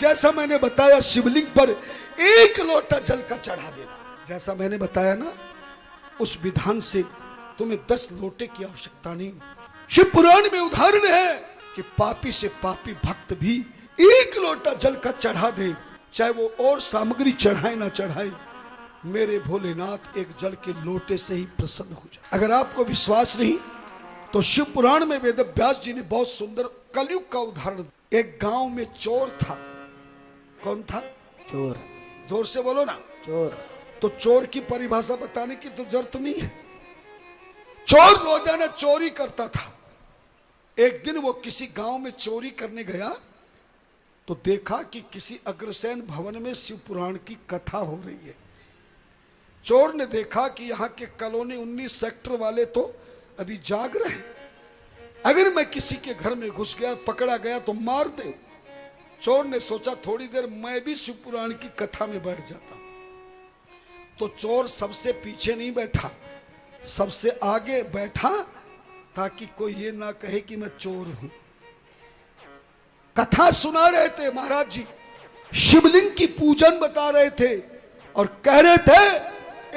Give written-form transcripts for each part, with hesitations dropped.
जैसा मैंने बताया शिवलिंग पर एक लोटा जल का चढ़ा देना। जैसा मैंने बताया ना, उस विधान से तुम्हें 10 लोटे की आवश्यकता नहीं। शिव पुराण में उदाहरण है कि पापी से पापी भक्त भी एक लोटा जल का चढ़ा दे, चाहे वो और सामग्री चढ़ाए ना चढ़ाए, मेरे भोलेनाथ एक जल के लोटे से ही प्रसन्न हो जाए। अगर आपको विश्वास नहीं तो शिव पुराण में वेद व्यास जी ने बहुत सुंदर कलयुग का उदाहरण। एक गांव में चोर था। कौन था? चोर। जोर से बोलो ना। चोर। तो चोर की परिभाषा बताने की तो जरूरत नहीं है। चोर रोजाना चोरी करता था। एक दिन वो किसी गांव में चोरी करने गया तो देखा कि किसी अग्रसेन भवन में शिव पुराण की कथा हो रही है। चोर ने देखा कि यहाँ के कॉलोनी 19 सेक्टर वाले तो अभी जाग रहे हैं, अगर मैं किसी के घर में घुस गया, पकड़ा गया तो मार दे। चोर ने सोचा थोड़ी देर मैं भी शिव पुराण की कथा में बैठ जाता। तो चोर सबसे पीछे नहीं बैठा, सबसे आगे बैठा ताकि कोई ये ना कहे कि मैं चोर हूं। कथा सुना रहे थे महाराज जी, शिवलिंग की पूजन बता रहे थे और कह रहे थे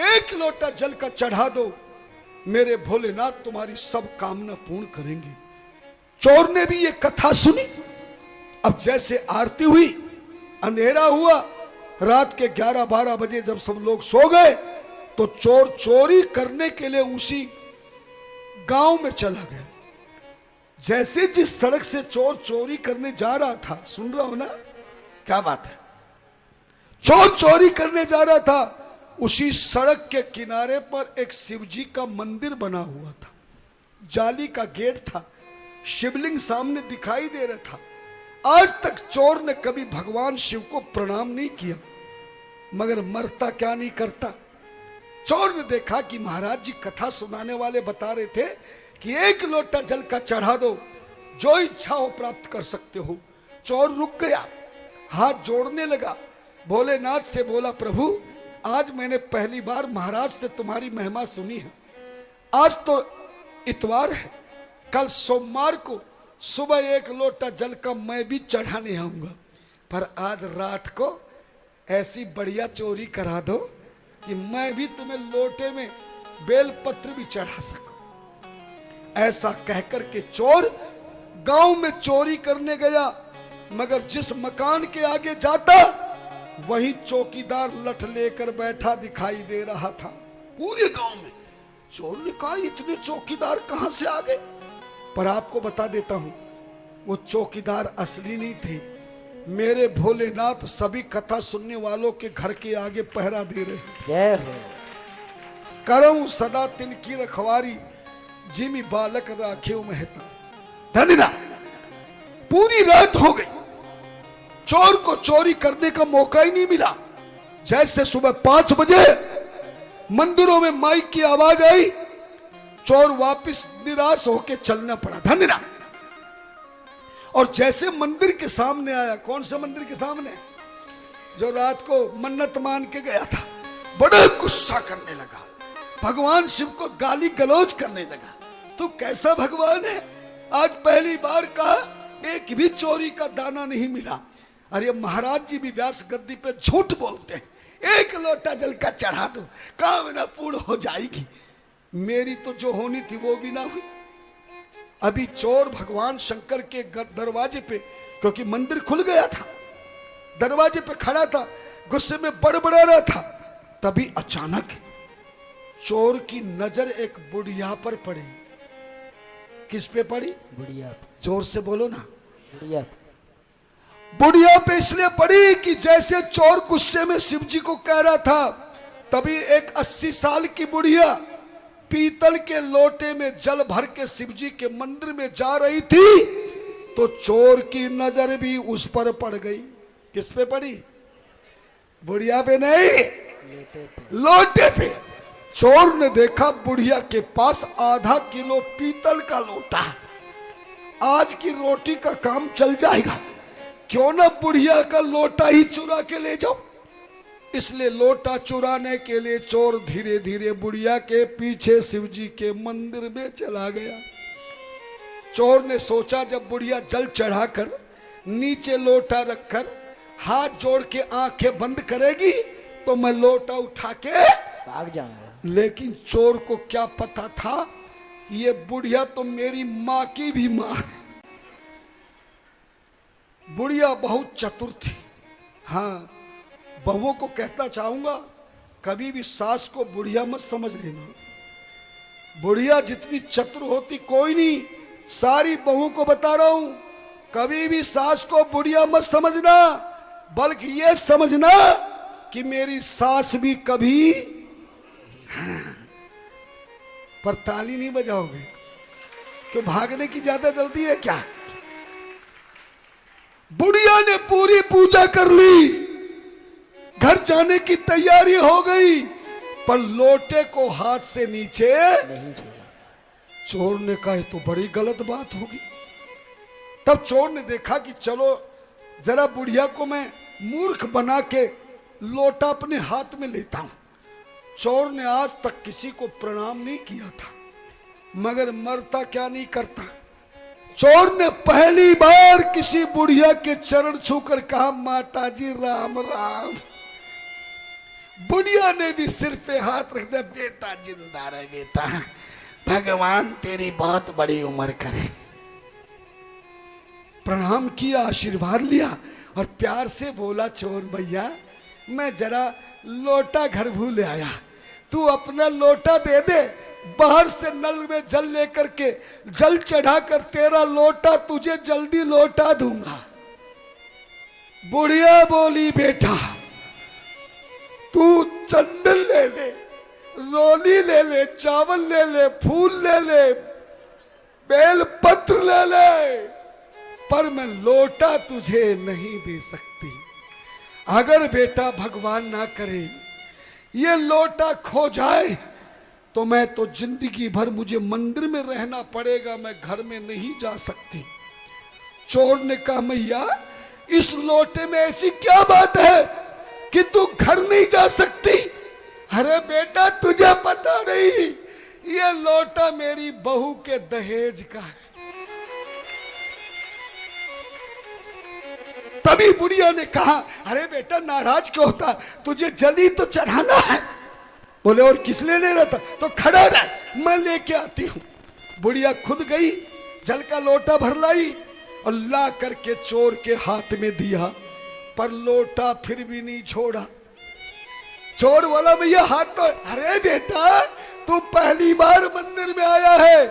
एक लोटा जल का चढ़ा दो, मेरे भोलेनाथ तुम्हारी सब कामना पूर्ण करेंगे। चोर ने भी ये कथा सुनी। अब जैसे आरती हुई, अंधेरा हुआ, रात के 11-12 बजे जब सब लोग सो गए तो चोर चोरी करने के लिए उसी गांव में चला गया। जैसे जिस सड़क से चोर चोरी करने जा रहा था, सुन रहा हो ना क्या बात है, चोर चोरी करने जा रहा था, उसी सड़क के किनारे पर एक शिवजी का मंदिर बना हुआ था। जाली का गेट था, शिवलिंग सामने दिखाई दे रहा था। आज तक चोर ने कभी भगवान शिव को प्रणाम नहीं किया, मगर मरता क्या नहीं करता। चोर ने देखा कि महाराज जी कथा सुनाने वाले बता रहे थे कि एक लोटा जल का चढ़ा दो, जो इच्छा हो प्राप्त कर सकते हो। चोर रुक गया, हाथ जोड़ने लगा, भोलेनाथ से बोला, प्रभु आज मैंने पहली बार महाराज से तुम्हारी महिमा सुनी है। आज तो इतवार है, कल सोमवार को सुबह एक लोटा जल का मैं भी चढ़ाने आऊंगा, पर आज रात को ऐसी बढ़िया चोरी करा दो कि मैं भी तुम्हें लोटे में बेलपत्र भी चढ़ा सकूं। ऐसा कहकर के चोर गांव में चोरी करने गया, मगर जिस मकान के आगे जाता वही चौकीदार लठ लेकर बैठा दिखाई दे रहा था। पूरे गांव में चोर ने कहा इतने चौकीदार कहां से आ गए। पर आपको बता देता हूं, वो चौकीदार असली नहीं थे। मेरे भोलेनाथ सभी कथा सुनने वालों के घर के आगे पहरा दे रहे हैं। जय हो। करऊं सदा तिनकी रखवारी, जिमी बालक राखे महता। धन्यना। पूरी रात हो गई, चोर को चोरी करने का मौका ही नहीं मिला। जैसे सुबह 5 बजे मंदिरों में माइक की आवाज आई, चोर वापस निराश होकर चलना पड़ा। धन्यना। और जैसे मंदिर के सामने आया, कौन से मंदिर के सामने? जो रात को मन्नत मान के गया था, बड़ा गुस्सा करने लगा, भगवान शिव को गाली गलौज करने लगा। तू कैसा भगवान है, आज पहली बार कहा एक भी चोरी का दाना नहीं मिला। अरे महाराज जी भी व्यास गद्दी पे झूठ बोलते हैं, एक लोटा जल का चढ़ा दो, कामना पूर्ण हो जाएगी। मेरी तो जो होनी थी वो भी ना हुई। अभी चोर भगवान शंकर के दरवाजे पे, क्योंकि मंदिर खुल गया था, दरवाजे पे खड़ा था, गुस्से में बड़बड़ा रहा था। तभी अचानक चोर की नजर एक बुढ़िया पर पड़ी। किस पे पड़ी? बुढ़िया। जोर से बोलो ना। बुढ़िया। बुढ़िया पे इसलिए पड़ी कि जैसे चोर गुस्से में शिवजी को कह रहा था, तभी एक 80 साल की बुढ़िया पीतल के लोटे में जल भर के शिवजी के मंदिर में जा रही थी, तो चोर की नजर भी उस पर पड़ गई। किस पे पड़ी? बुढ़िया पे नहीं, लोटे पे। चोर ने देखा बुढ़िया के पास आधा किलो पीतल का लोटा, आज की रोटी का काम चल जाएगा, क्यों ना बुढ़िया का लोटा ही चुरा के ले जाओ। इसलिए लोटा चुराने के लिए चोर धीरे धीरे बुढ़िया के पीछे शिवजी के मंदिर में चला गया। चोर ने सोचा जब बुढ़िया जल चढ़ाकर नीचे लोटा रखकर हाथ जोड़ के आंखें बंद करेगी तो मैं लोटा उठा के भाग जाऊंगा। लेकिन चोर को क्या पता था ये बुढ़िया तो मेरी माँ की भी माँ है। बुढ़िया बहुत चतुर थी। हाँ, बहुओं को कहता चाहूंगा कभी भी सास को बुढ़िया मत समझ लेना। बुढ़िया जितनी चतुर होती कोई नहीं। सारी बहुओं को बता रहा हूं, कभी भी सास को बुढ़िया मत समझना, बल्कि ये समझना कि मेरी सास भी कभी। हाँ, पर ताली नहीं बजाओगे तो भागने की ज्यादा जल्दी है क्या? बुढ़िया ने पूरी पूजा कर ली, घर जाने की तैयारी हो गई, पर लोटे को हाथ से नीचे नहीं छोड़ा। चोर ने कहा तो बड़ी गलत बात होगी। तब चोर ने देखा कि चलो जरा बुढ़िया को मैं मूर्ख बना के लोटा अपने हाथ में लेता हूं। चोर ने आज तक किसी को प्रणाम नहीं किया था, मगर मरता क्या नहीं करता। चोर ने पहली बार किसी बुढ़िया के चरण छूकर कहा माता जी राम राम। बुढ़िया ने भी सिर पे हाथ रख दिया, बेटा जिंदा रहे बेटा, भगवान तेरी बहुत बड़ी उम्र करे। प्रणाम किया, आशीर्वाद लिया और प्यार से बोला चोर भैया मैं जरा लोटा घर भूल आया, तू अपना लोटा दे दे, बाहर से नल में जल लेकर के जल चढ़ाकर तेरा लोटा तुझे जल्दी लौटा दूंगा। बुढ़िया बोली बेटा तू चंदन ले ले, रोली ले ले, चावल ले ले, फूल ले ले, बेल पत्र ले ले, पर मैं लोटा तुझे नहीं दे सकती। अगर बेटा भगवान ना करे ये लोटा खो जाए तो मैं तो जिंदगी भर मुझे मंदिर में रहना पड़ेगा, मैं घर में नहीं जा सकती। चोर ने कहा मैया इस लोटे में ऐसी क्या बात है कि तू घर नहीं जा सकती? अरे बेटा तुझे पता नहीं, ये लोटा मेरी बहू के दहेज का है। तभी बुढ़िया ने कहा अरे बेटा नाराज क्यों होता, तुझे जली तो चढ़ाना है। बोले और किस लिए ले रहा था? तो खड़ा रह मैं लेके आती हूं। बुढ़िया खुद गई, जल का लोटा भर लाई और ला करके चोर के हाथ में दिया, पर लोटा फिर भी नहीं छोड़ा। चोर वाला भैया हाथ तो, अरे बेटा तू पहली बार मंदिर में आया है,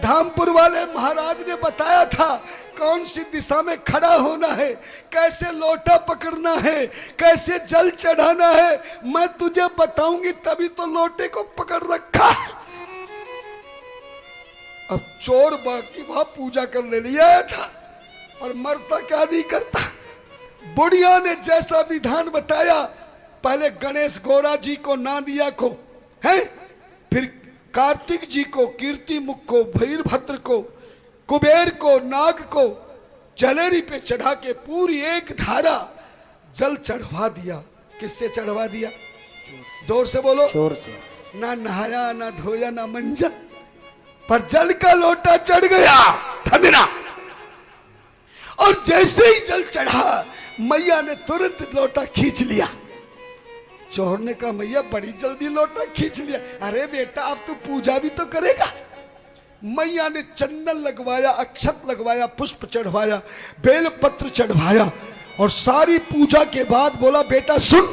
धामपुर वाले महाराज ने बताया था कौन सी दिशा में खड़ा होना है, कैसे लोटा पकड़ना है, कैसे जल चढ़ाना है, मैं तुझे बताऊंगी, तभी तो लोटे को पकड़ रखा। अब चोर बाकी वहां पूजा करने लिए आया था और मरता क्या नहीं करता। बुढ़िया ने जैसा विधान बताया, पहले गणेश गौरा जी को, नादिया को है, फिर कार्तिक जी को, कीर्ति मुख को, भैरभद्र को, कुबेर को, नाग को जलेरी पे चढ़ा के पूरी एक धारा जल चढ़वा दिया। किससे चढ़वा दिया? जोर से बोलो। चोर से। ना नहाया ना धोया ना मंजन, पर जल का लोटा चढ़ गया ठंडना। और जैसे ही जल चढ़ा मैया ने तुरंत लोटा खींच लिया। चोर ने कहा मैया बड़ी जल्दी लोटा खींच लिया। अरे बेटा अब तू पूजा भी तो करेगा। मैया ने चंदन लगवाया, अक्षत लगवाया, पुष्प चढ़वाया, बेल पत्र चढ़वाया और सारी पूजा के बाद बोला बेटा सुन,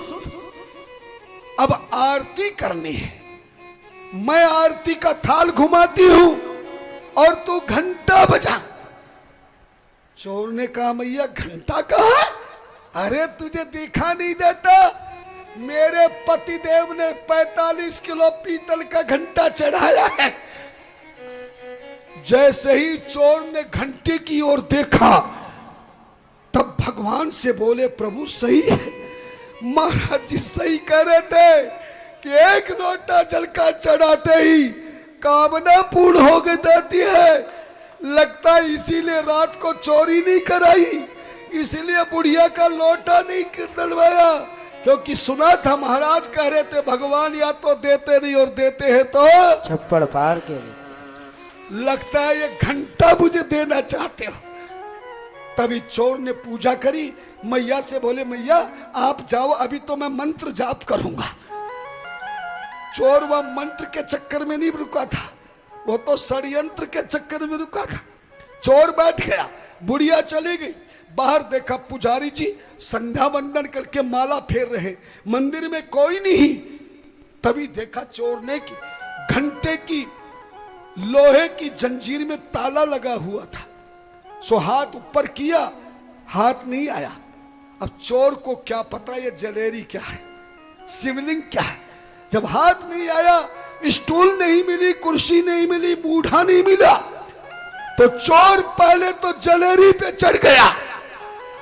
अब आरती करनी है, मैं आरती का थाल घुमाती हूं और तू घंटा बजा। चोर ने कहा मैया घंटा कहाँ? अरे तुझे दिखा नहीं देता, मेरे पति देव ने 45 किलो पीतल का घंटा चढ़ाया है। जैसे ही चोर ने घंटे की ओर देखा तब भगवान से बोले प्रभु सही है, महाराज जी सही कह रहे थे कि एक लोटा जल का चढ़ाते ही कामना पूर्ण हो गई जाती है। लगता है इसीलिए रात को चोरी नहीं कराई, इसीलिए बुढ़िया का लोटा नहीं डलवाया, क्योंकि सुना था महाराज कह रहे थे भगवान या तो देते नहीं और देते हैं तो छप्पड़ फाड़ के। लगता है ये घंटा मुझे देना चाहते हो। तभी चोर ने पूजा करी, मैया से बोले मैया आप जाओ, अभी तो मैं मंत्र जाप करूंगा। चोर वह मंत्र के चक्कर में नहीं रुका था, वो तो षड्यंत्र के चक्कर में रुका था। चोर बैठ गया, बुढ़िया चली गई। बाहर देखा पुजारी जी संध्या वंदन करके माला फेर रहे, मंदिर में कोई नहीं। तभी देखा चोर ने कि घंटे की लोहे की जंजीर में ताला लगा हुआ था। सो हाथ ऊपर किया, हाथ नहीं आया। अब चोर को क्या पता ये जलेरी क्या है, शिवलिंग क्या है। जब हाथ नहीं आया, स्टूल नहीं मिली, कुर्सी नहीं मिली, मूढ़ा नहीं मिला, तो चोर पहले तो जलेरी पे चढ़ गया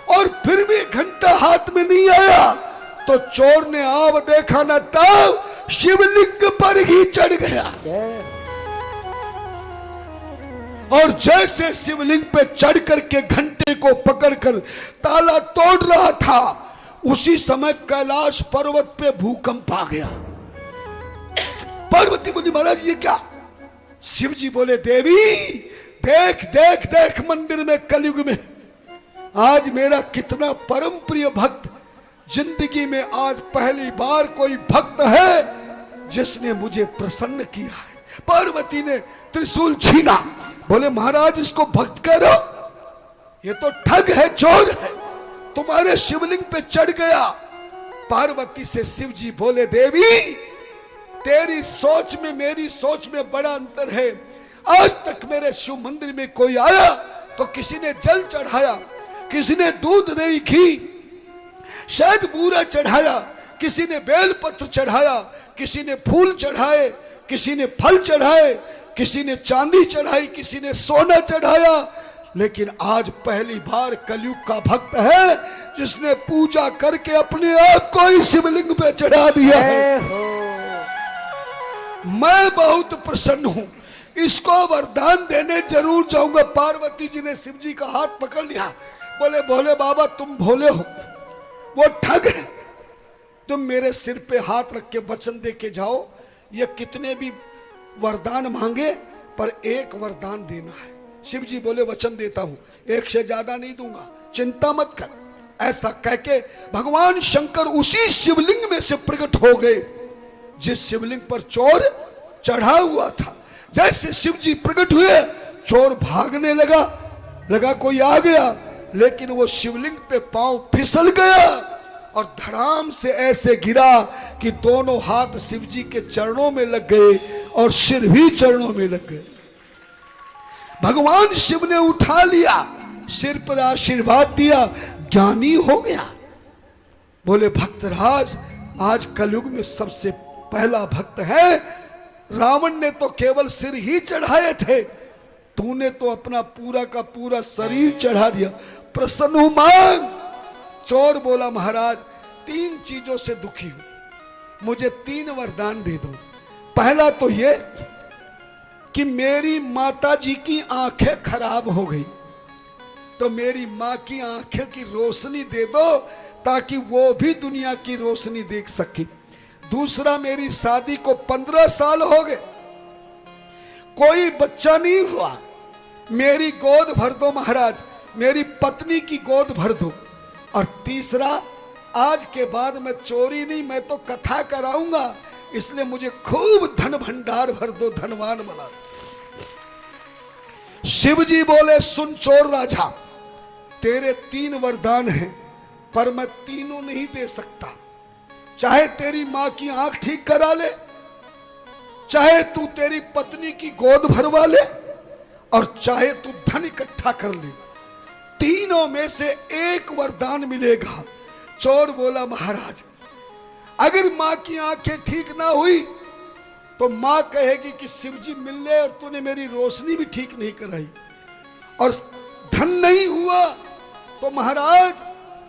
और फिर भी घंटा हाथ में नहीं आया तो चोर ने आव देखा न तब शिवलिंग पर ही चढ़ गया। और जैसे शिवलिंग पे चढ़ करके घंटे को पकड़कर ताला तोड़ रहा था, उसी समय कैलाश पर्वत पे भूकंप आ गया। पार्वती बोली महाराज ये क्या? शिव जी बोले देवी देख देख देख, मंदिर में कलयुग में आज मेरा कितना परम प्रिय भक्त, जिंदगी में आज पहली बार कोई भक्त है जिसने मुझे प्रसन्न किया है। पार्वती ने त्रिशूल छीना, बोले महाराज इसको भक्त करो, ये तो ठग है, चोर है, तुम्हारे शिवलिंग पे चढ़ गया। पार्वती से शिव जी बोले देवी तेरी सोच में मेरी सोच में बड़ा अंतर है। आज तक मेरे शिव मंदिर में कोई आया तो किसी ने जल चढ़ाया, किसी ने दूध दही घी शायद बूरा चढ़ाया, किसी ने बेलपत्र चढ़ाया, किसी ने फूल चढ़ाए, किसी ने फल चढ़ाए, किसी ने चांदी चढ़ाई, किसी ने सोना चढ़ाया। लेकिन आज पहली बार कलयुग का भक्त है जिसने पूजा करके अपने आप को ही शिवलिंग पे चढ़ा दिया है। मैं बहुत प्रसन्न हूं, इसको वरदान देने जरूर जाऊंगा। पार्वती जी ने शिव जी का हाथ पकड़ लिया, बोले भोले बाबा तुम भोले हो, वो ठग है, तुम मेरे सिर पे हाथ रख के वचन दे के जाओ, ये कितने भी वरदान मांगे पर एक वरदान देना है। शिव जी बोले वचन देता हूं, एक से ज्यादा नहीं दूंगा, चिंता मत कर। ऐसा कह के भगवान शंकर उसी शिवलिंग में से प्रकट हो गए जिस शिवलिंग पर चोर चढ़ा हुआ था। जैसे शिव जी प्रकट हुए, चोर भागने लगा कोई आ गया, लेकिन वो शिवलिंग पे पांव फिसल गया और धड़ाम से ऐसे गिरा कि दोनों हाथ शिव जी के चरणों में लग गए और सिर भी चरणों में लग गए। भगवान शिव ने उठा लिया, सिर पर आशीर्वाद दिया, ज्ञानी हो गया। बोले भक्तराज आज कलयुग में सबसे पहला भक्त है। रावण ने तो केवल सिर ही चढ़ाए थे, तूने तो अपना पूरा का पूरा शरीर चढ़ा दिया, प्रसन्न हूं मांग। चोर बोला महाराज 3 चीजों से दुखी हूं, मुझे 3 वरदान दे दो। पहला तो ये कि मेरी माता जी की आंखें खराब हो गई, तो मेरी माँ की आंखें की रोशनी दे दो ताकि वो भी दुनिया की रोशनी देख सके। दूसरा मेरी शादी को 15 साल हो गए, कोई बच्चा नहीं हुआ, मेरी गोद भर दो महाराज, मेरी पत्नी की गोद भर दो। और तीसरा आज के बाद मैं चोरी नहीं, मैं तो कथा कराऊंगा, इसलिए मुझे खूब धन भंडार भर दो, धनवान बना दो। शिव जी बोले सुन चोर राजा, तेरे 3 वरदान हैं पर मैं तीनों नहीं दे सकता। चाहे तेरी मां की आंख ठीक करा ले, चाहे तू तेरी पत्नी की गोद भरवा ले, और चाहे तू धन इकट्ठा कर ले, तीनों में से एक वरदान मिलेगा। चोर बोला महाराज अगर मां की आंखें ठीक ना हुई तो मां कहेगी कि शिवजी मिल ले और तूने मेरी रोशनी भी ठीक नहीं कराई, और धन नहीं हुआ तो महाराज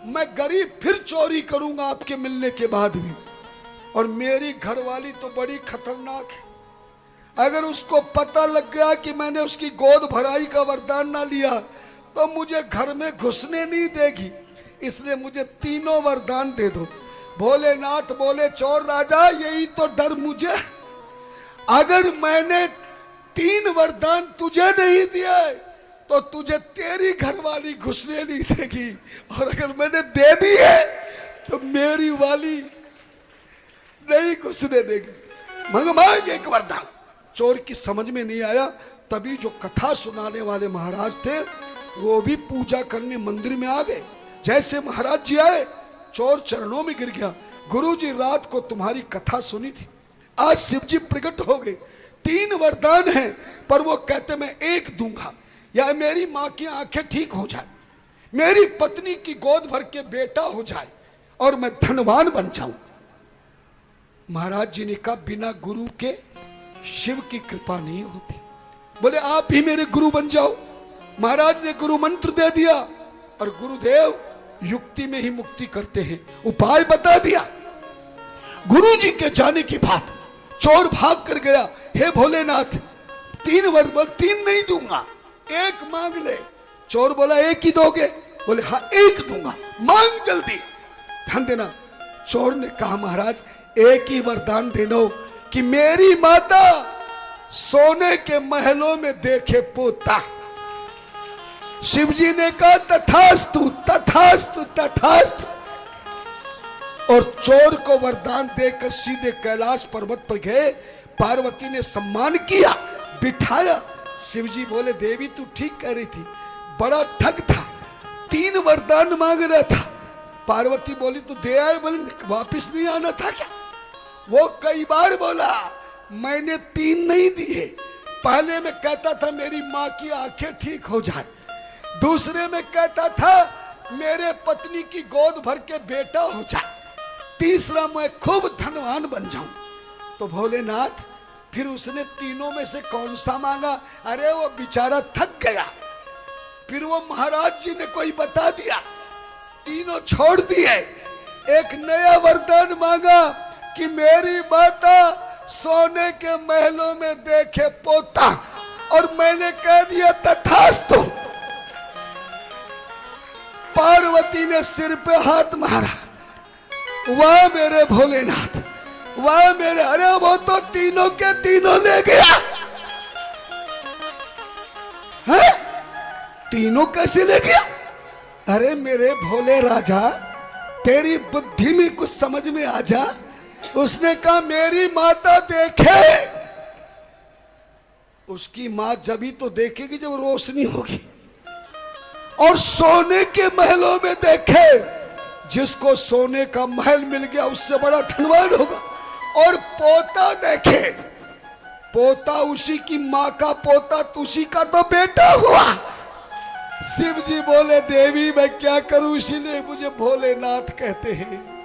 मैं गरीब फिर चोरी करूंगा आपके मिलने के बाद भी। और मेरी घरवाली तो बड़ी खतरनाक है, अगर उसको पता लग गया कि मैंने उसकी गोद भराई का वरदान ना लिया तो मुझे घर में घुसने नहीं देगी, इसलिए मुझे तीनों वरदान दे दो। भोलेनाथ बोले चोर राजा यही तो डर मुझे, अगर मैंने 3 वरदान तुझे नहीं दिए तो तुझे तेरी घरवाली घुसने नहीं देगी, और अगर मैंने दे दी है तो मेरी वाली नहीं घुसने देगी। मांग एक वरदान। चोर की समझ में नहीं आया, तभी जो कथा सुनाने वाले महाराज थे वो भी पूजा करने मंदिर में आ गए। जैसे महाराज जी आए, चोर चरणों में गिर गया। गुरु जी, रात को तुम्हारी कथा सुनी थी, आज शिव जी प्रकट हो गए, 3 वरदान हैं, पर वो कहते मैं एक दूंगा, या मेरी माँ की आंखें ठीक हो जाए, मेरी पत्नी की गोद भर के बेटा हो जाए, और मैं धनवान बन जाऊं। महाराज जी ने कहा बिना गुरु के शिव की कृपा नहीं होती। बोले आप ही मेरे गुरु बन जाओ। महाराज ने गुरु मंत्र दे दिया, और गुरुदेव युक्ति में ही मुक्ति करते हैं, उपाय बता दिया। गुरु जी के जाने के बाद चोर भाग कर गया, हे भोलेनाथ 3 वर 3 नहीं दूंगा, 1 मांग ले। चोर बोला 1 ही दोगे? बोले हाँ 1 दूंगा, मांग जल्दी, ध्यान देना। चोर ने कहा महाराज 1 ही वरदान देना कि मेरी माता सोने के महलों में देखे पोता। शिव जी ने कहा तथास्तु तथास्तु तथास्तु, और चोर को वरदान देकर सीधे कैलाश पर्वत पर गए। पार्वती ने सम्मान किया, बिठाया। शिव जी बोले देवी तू ठीक कह रही थी, बड़ा ठग था, 3 वरदान मांग रहा था। पार्वती बोली तू दे आए, बोले वापिस नहीं आना था क्या? वो कई बार बोला मैंने 3 नहीं दिए। पहले में कहता था मेरी माँ की आंखें ठीक हो जाए, दूसरे में कहता था मेरे पत्नी की गोद भर के बेटा हो जाए, तीसरा मैं खूब धनवान बन जाऊं। तो भोलेनाथ फिर उसने तीनों में से कौन सा मांगा? अरे वो बेचारा थक गया। फिर वो महाराज जी ने कोई बता दिया, तीनों छोड़ दिए। एक नया वरदान मांगा कि मेरी माता सोने के महलों में देखे पोता, और मैंने कह दिया तथास्तु। पार्वती ने सिर पे हाथ मारा, वाह मेरे भोलेनाथ, वाह मेरे। अरे वो तो तीनों के तीनों ले गया है? तीनों कैसे ले गया? अरे मेरे भोले राजा, तेरी बुद्धि में कुछ समझ में आ जा। उसने कहा मेरी माता देखे। उसकी मां जब ही तो देखेगी जब रोशनी होगी, और सोने के महलों में देखे। जिसको सोने का महल मिल गया उससे बड़ा धनवान होगा। और पोता देखे, पोता उसी की मां का पोता, तो उसी का तो बेटा हुआ। शिव जी बोले देवी मैं क्या करूं, इसीलिए मुझे भोलेनाथ कहते हैं।